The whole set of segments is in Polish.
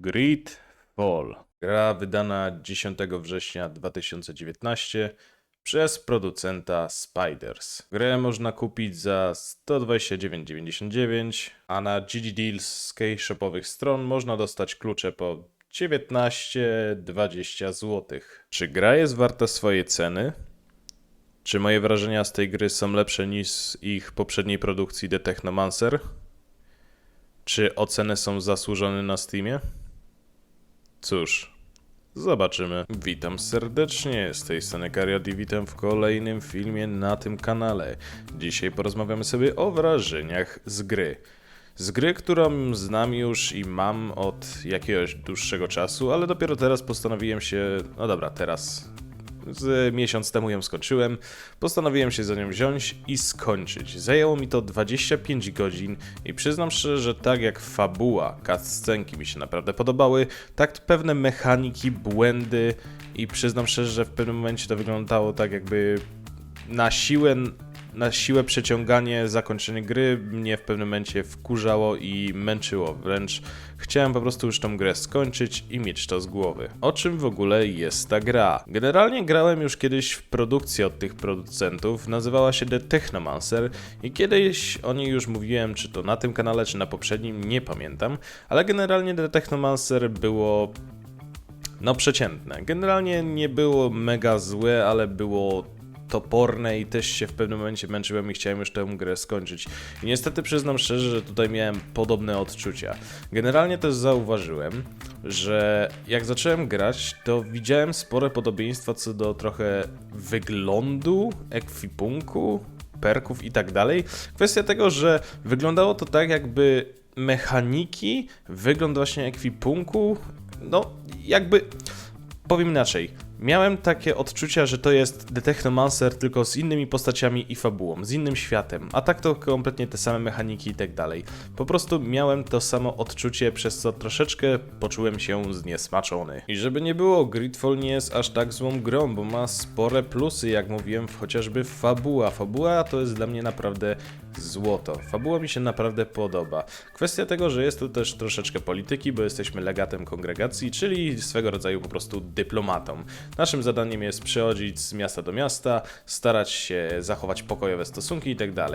Gridfall. Gra wydana 10 września 2019 przez producenta Spiders. Grę można kupić za 129,99, a na GG Deals z shopowych stron można dostać klucze po 19-20 zł. Czy gra jest warta swojej ceny? Czy moje wrażenia z tej gry są lepsze niż z ich poprzedniej produkcji The Technomancer? Czy oceny są zasłużone na Steamie? Cóż, zobaczymy. Witam serdecznie, z tej strony Kariot i witam w kolejnym filmie na tym kanale. Dzisiaj porozmawiamy sobie o wrażeniach z gry. Z gry, którą znam już i mam od jakiegoś dłuższego czasu, ale dopiero teraz postanowiłem się... No dobra, teraz... Z miesiąc temu ją skończyłem, postanowiłem się za nią wziąć i skończyć. Zajęło mi to 25 godzin i przyznam szczerze, że tak jak fabuła, cutscenki mi się naprawdę podobały, tak pewne mechaniki, błędy i przyznam szczerze, że w pewnym momencie to wyglądało tak jakby na siłę przeciąganie, zakończenie gry mnie w pewnym momencie wkurzało i męczyło. Wręcz chciałem po prostu już tą grę skończyć i mieć to z głowy. O czym w ogóle jest ta gra? Generalnie grałem już kiedyś w produkcji od tych producentów, nazywała się The Technomancer i kiedyś o niej już mówiłem, czy to na tym kanale, czy na poprzednim, nie pamiętam, ale generalnie The Technomancer było... no przeciętne. Generalnie nie było mega złe, ale było toporne i też się w pewnym momencie męczyłem i chciałem już tę grę skończyć. I niestety przyznam szczerze, że tutaj miałem podobne odczucia. Generalnie też zauważyłem, że jak zacząłem grać, to widziałem spore podobieństwa co do trochę wyglądu, ekwipunku, perków i tak dalej. Kwestia tego, że wyglądało to tak jakby mechaniki, wygląd właśnie ekwipunku, no jakby... Powiem inaczej, miałem takie odczucia, że to jest The Technomancer tylko z innymi postaciami i fabułą, z innym światem, a tak to kompletnie te same mechaniki i tak dalej. Po prostu miałem to samo odczucie, przez co troszeczkę poczułem się zniesmaczony. I żeby nie było, Gridfall nie jest aż tak złą grą, bo ma spore plusy, jak mówiłem, chociażby fabuła. Fabuła to jest dla mnie naprawdę złoto. Fabuła mi się naprawdę podoba. Kwestia tego, że jest tu też troszeczkę polityki, bo jesteśmy legatem kongregacji, czyli swego rodzaju po prostu dyplomatą. Naszym zadaniem jest przechodzić z miasta do miasta, starać się zachować pokojowe stosunki itd.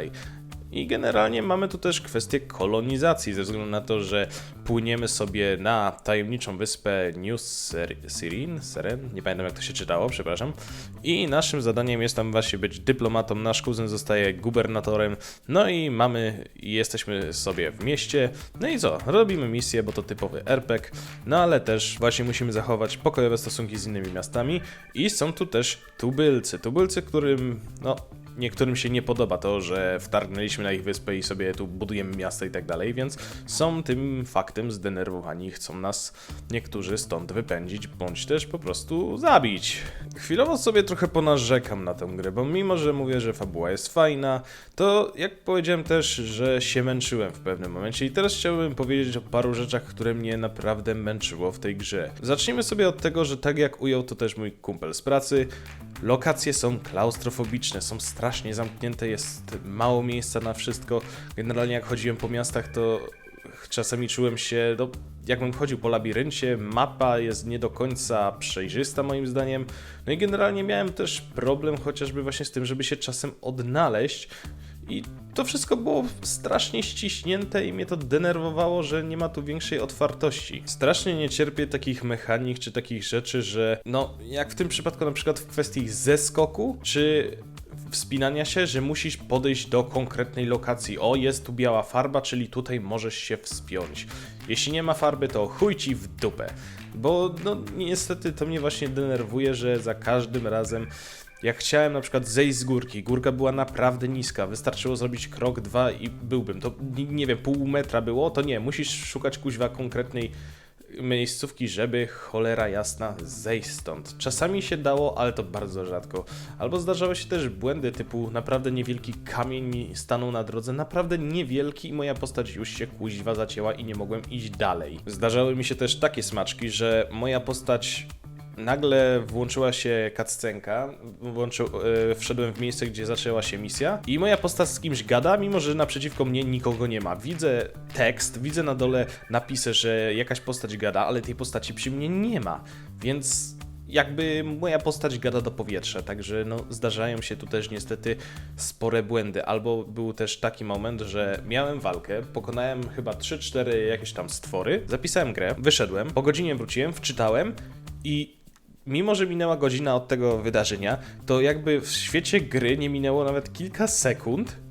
I generalnie mamy tu też kwestię kolonizacji, ze względu na to, że płyniemy sobie na tajemniczą wyspę New Seren, nie pamiętam jak to się czytało, przepraszam. I naszym zadaniem jest tam właśnie być dyplomatą, nasz kuzyn zostaje gubernatorem, no i jesteśmy sobie w mieście, no i co, robimy misję, bo to typowy RPG, no ale też właśnie musimy zachować pokojowe stosunki z innymi miastami i są tu też tubylcy, którym, no... Niektórym się nie podoba to, że wtargnęliśmy na ich wyspę i sobie tu budujemy miasta i tak dalej, więc są tym faktem zdenerwowani i chcą nas niektórzy stąd wypędzić, bądź też po prostu zabić. Chwilowo sobie trochę ponarzekam na tę grę, bo mimo, że mówię, że fabuła jest fajna, to jak powiedziałem też, że się męczyłem w pewnym momencie i teraz chciałbym powiedzieć o paru rzeczach, które mnie naprawdę męczyło w tej grze. Zacznijmy sobie od tego, że tak jak ujął to też mój kumpel z pracy, lokacje są klaustrofobiczne, są strasznie zamknięte, jest mało miejsca na wszystko. Generalnie jak chodziłem po miastach, to czasami czułem się, no, jakbym chodził po labiryncie, mapa jest nie do końca przejrzysta moim zdaniem. No i generalnie miałem też problem chociażby właśnie z tym, żeby się czasem odnaleźć. I to wszystko było strasznie ściśnięte i mnie to denerwowało, że nie ma tu większej otwartości. Strasznie nie cierpię takich mechanik czy takich rzeczy, że no jak w tym przypadku na przykład w kwestii zeskoku czy wspinania się, że musisz podejść do konkretnej lokacji. O, jest tu biała farba, czyli tutaj możesz się wspiąć. Jeśli nie ma farby, to chuj ci w dupę. Bo no niestety to mnie właśnie denerwuje, że za każdym razem jak chciałem na przykład zejść z górki, górka była naprawdę niska, wystarczyło zrobić krok, dwa i byłbym. To nie wiem, pół metra było, to nie, musisz szukać kuźwa konkretnej miejscówki, żeby cholera jasna zejść stąd. Czasami się dało, ale to bardzo rzadko. Albo zdarzały się też błędy typu naprawdę niewielki kamień mi stanął na drodze, naprawdę niewielki i moja postać już się kuźwa zacięła i nie mogłem iść dalej. Zdarzały mi się też takie smaczki, że moja postać nagle włączyła się cutscenka, wszedłem w miejsce, gdzie zaczęła się misja i moja postać z kimś gada, mimo że naprzeciwko mnie nikogo nie ma. Widzę tekst, widzę na dole napisy, że jakaś postać gada, ale tej postaci przy mnie nie ma, więc jakby moja postać gada do powietrza, także no zdarzają się tu też niestety spore błędy, albo był też taki moment, że miałem walkę, pokonałem chyba 3-4 jakieś tam stwory, zapisałem grę, wyszedłem, po godzinie wróciłem, wczytałem i mimo że minęła godzina od tego wydarzenia, to jakby w świecie gry nie minęło nawet kilka sekund,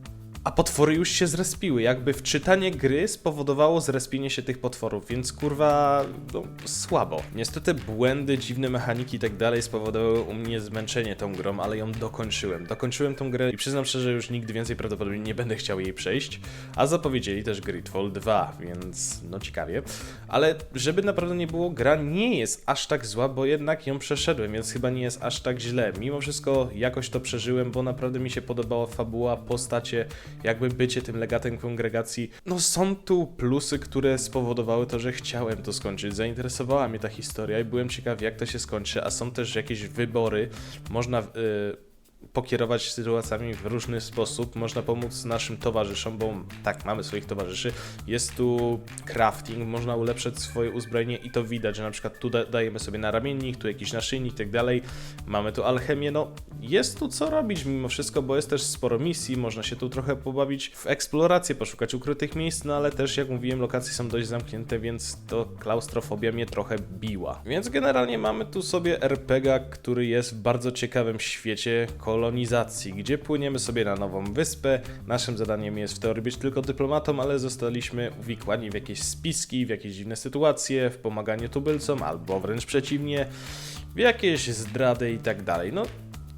a potwory już się zrespiły, jakby wczytanie gry spowodowało zrespienie się tych potworów, więc kurwa, no słabo. Niestety błędy, dziwne mechaniki i tak dalej spowodowały u mnie zmęczenie tą grą, ale ją dokończyłem. Dokończyłem tą grę i przyznam szczerze, że już nigdy więcej prawdopodobnie nie będę chciał jej przejść, a zapowiedzieli też Gridfall 2, więc no ciekawie. Ale żeby naprawdę nie było, gra nie jest aż tak zła, bo jednak ją przeszedłem, więc chyba nie jest aż tak źle. Mimo wszystko jakoś to przeżyłem, bo naprawdę mi się podobała fabuła, postacie, jakby bycie tym legatem kongregacji. No są tu plusy, które spowodowały to, że chciałem to skończyć. Zainteresowała mnie ta historia i byłem ciekaw, jak to się skończy, a są też jakieś wybory. Można pokierować sytuacjami w różny sposób, można pomóc naszym towarzyszom, bo tak, mamy swoich towarzyszy, jest tu crafting, można ulepszać swoje uzbrojenie i to widać, że na przykład tu dajemy sobie naramiennik, tu jakiś naszyjnik i tak dalej, mamy tu alchemię, no jest tu co robić mimo wszystko, bo jest też sporo misji, można się tu trochę pobawić w eksplorację, poszukać ukrytych miejsc, no ale też jak mówiłem, lokacje są dość zamknięte, więc to klaustrofobia mnie trochę biła. Więc generalnie mamy tu sobie RPG, który jest w bardzo ciekawym świecie kolonizacji, gdzie płyniemy sobie na nową wyspę. Naszym zadaniem jest w teorii być tylko dyplomatą, ale zostaliśmy uwikłani w jakieś spiski, w jakieś dziwne sytuacje, w pomaganie tubylcom, albo wręcz przeciwnie, w jakieś zdrady i tak dalej. No,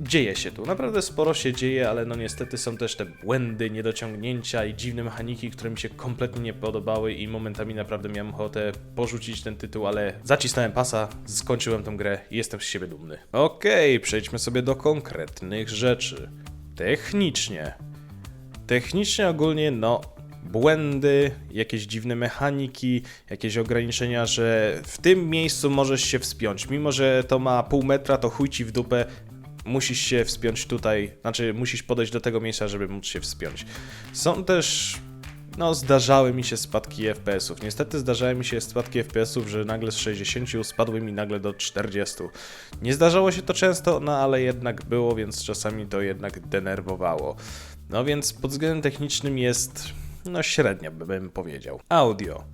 dzieje się tu, naprawdę sporo się dzieje, ale no niestety są też te błędy, niedociągnięcia i dziwne mechaniki, które mi się kompletnie nie podobały i momentami naprawdę miałem ochotę porzucić ten tytuł, ale zacisnąłem pasa, skończyłem tę grę i jestem z siebie dumny. Okej, przejdźmy sobie do konkretnych rzeczy. Technicznie ogólnie, no, błędy, jakieś dziwne mechaniki, jakieś ograniczenia, że w tym miejscu możesz się wspiąć, mimo że to ma pół metra, to chuj ci w dupę, musisz się wspiąć tutaj, znaczy musisz podejść do tego miejsca, żeby móc się wspiąć. Są też, no zdarzały mi się spadki FPS-ów. Niestety zdarzały mi się spadki FPS-ów, że nagle z 60 spadły mi nagle do 40. Nie zdarzało się to często, no ale jednak było, więc czasami to jednak denerwowało. No więc pod względem technicznym jest, no średnio bym powiedział. Audio.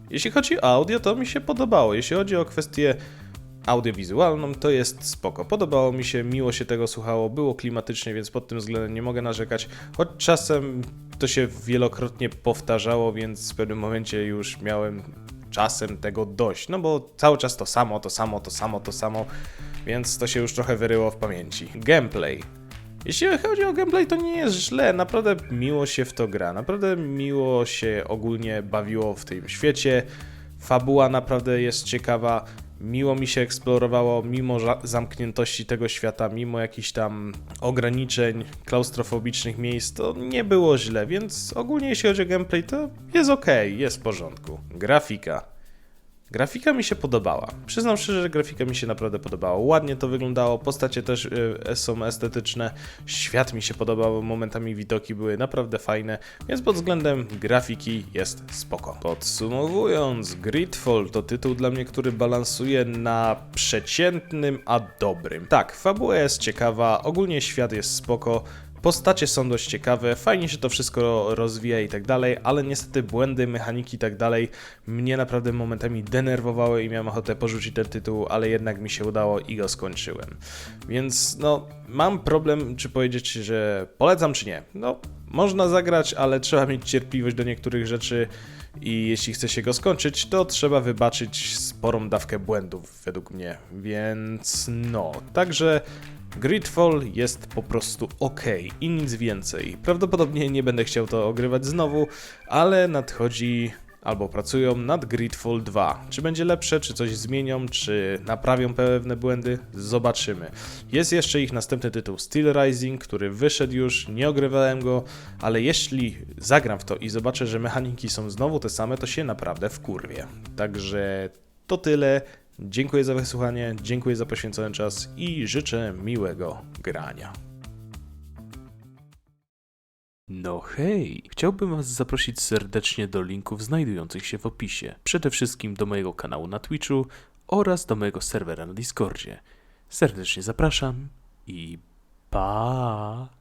Jeśli chodzi o audio, to mi się podobało. Jeśli chodzi o kwestię audiowizualną, to jest spoko. Podobało mi się, miło się tego słuchało, było klimatycznie, więc pod tym względem nie mogę narzekać, choć czasem to się wielokrotnie powtarzało, więc w pewnym momencie już miałem czasem tego dość, no bo cały czas to samo, więc to się już trochę wyryło w pamięci. Gameplay. Jeśli chodzi o gameplay, to nie jest źle, naprawdę miło się w to gra, naprawdę miło się ogólnie bawiło w tym świecie, fabuła naprawdę jest ciekawa, miło mi się eksplorowało, mimo zamkniętości tego świata, mimo jakichś tam ograniczeń, klaustrofobicznych miejsc, to nie było źle, więc ogólnie jeśli chodzi o gameplay, to jest okej, jest w porządku. Grafika mi się podobała. Przyznam szczerze, że grafika mi się naprawdę podobała. Ładnie to wyglądało, postacie też są estetyczne, świat mi się podobał, momentami widoki były naprawdę fajne, więc pod względem grafiki jest spoko. Podsumowując, Gridfall to tytuł dla mnie, który balansuje na przeciętnym, a dobrym. Tak, fabuła jest ciekawa, ogólnie świat jest spoko, postacie są dość ciekawe, fajnie się to wszystko rozwija i tak dalej, ale niestety błędy, mechaniki i tak dalej mnie naprawdę momentami denerwowały i miałem ochotę porzucić ten tytuł, ale jednak mi się udało i go skończyłem. Więc no, mam problem, czy powiedzieć, że polecam, czy nie. No, można zagrać, ale trzeba mieć cierpliwość do niektórych rzeczy i jeśli chce się go skończyć, to trzeba wybaczyć sporą dawkę błędów, według mnie. Więc no, także Gridfall jest po prostu ok i nic więcej. Prawdopodobnie nie będę chciał to ogrywać znowu, ale nadchodzi albo pracują nad Gridfall 2. Czy będzie lepsze, czy coś zmienią, czy naprawią pewne błędy? Zobaczymy. Jest jeszcze ich następny tytuł Steel Rising, który wyszedł już, nie ogrywałem go, ale jeśli zagram w to i zobaczę, że mechaniki są znowu te same, to się naprawdę wkurwię. Także to tyle. Dziękuję za wysłuchanie, dziękuję za poświęcony czas i życzę miłego grania. No hej, chciałbym Was zaprosić serdecznie do linków znajdujących się w opisie. Przede wszystkim do mojego kanału na Twitchu oraz do mojego serwera na Discordzie. Serdecznie zapraszam i pa!